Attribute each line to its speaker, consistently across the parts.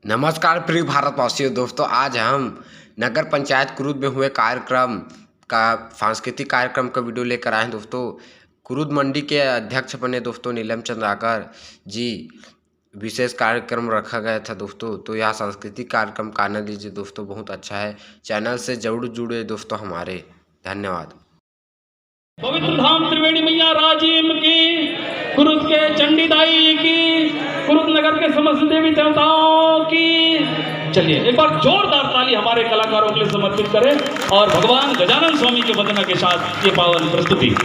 Speaker 1: नमस्कार प्रिय भारतवासियों। दोस्तों, आज हम नगर पंचायत कुरुद में हुए कार्यक्रम का सांस्कृतिक कार्यक्रम का वीडियो लेकर आए हैं। दोस्तों, कुरुद मंडी के अध्यक्ष बने दोस्तों नीलम चंद्राकर जी। विशेष कार्यक्रम रखा गया था दोस्तों, तो यह सांस्कृतिक कार्यक्रम का आनंद लीजिए दोस्तों, बहुत अच्छा है। चैनल से जरूर जुड़े दोस्तों हमारे। धन्यवाद।
Speaker 2: पवित्र धाम त्रिवेणी मैया राजीव की, कुरुद के चंडीदाई की, कुरुद नगर के समस्त देवी देवताओं की। चलिए एक बार जोरदार ताली हमारे कलाकारों के लिए समर्पित करें और भगवान गजानन स्वामी के वंदना के साथ ये पावन प्रस्तुति।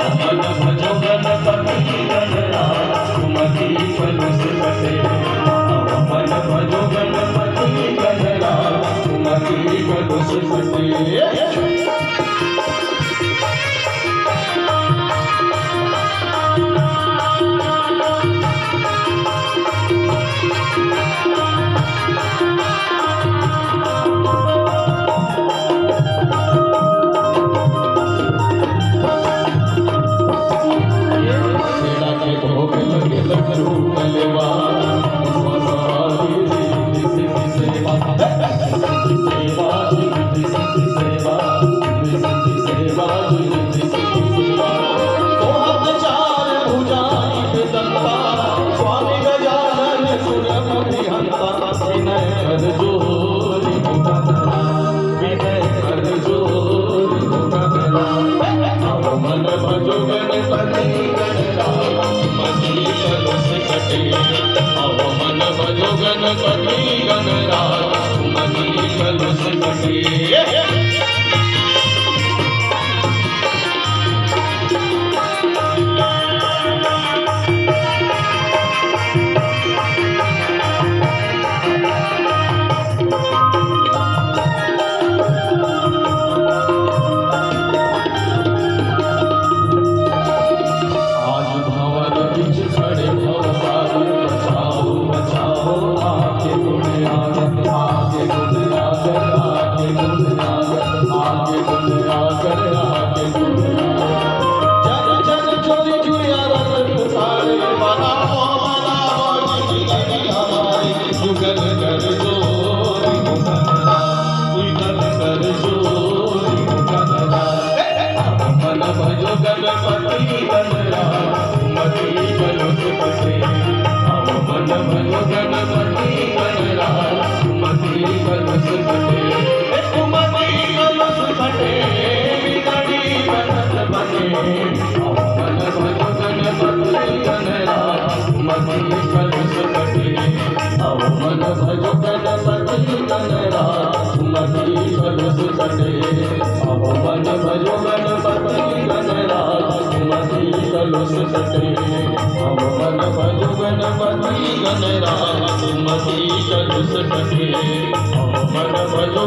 Speaker 2: मन भजो गणपति गणराज सुमति कलुष कटे मन भजो गणपति गणराज सुमति कलुष कटे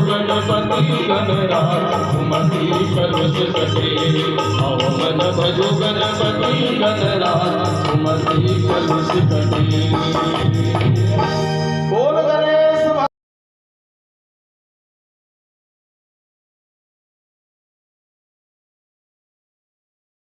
Speaker 2: गणपति गणराज सुमति कलुष कटे मन भजो गणपति गणराज सुमति कलुष कटे।